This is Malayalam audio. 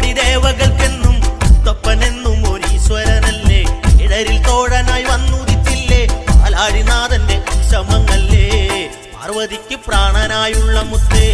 കോടി ദേവകൾക്കെന്നും മുത്തപ്പനെന്നും ഒരീശ്വരനല്ലേ. ഇടരിൽ തോഴനായി വന്നുദിച്ചില്ലേ പാലാഴിനാഥന്റെ ശമങ്ങല്ലേ. പാർവതിക്ക് പ്രാണനായുള്ള മുത്തേ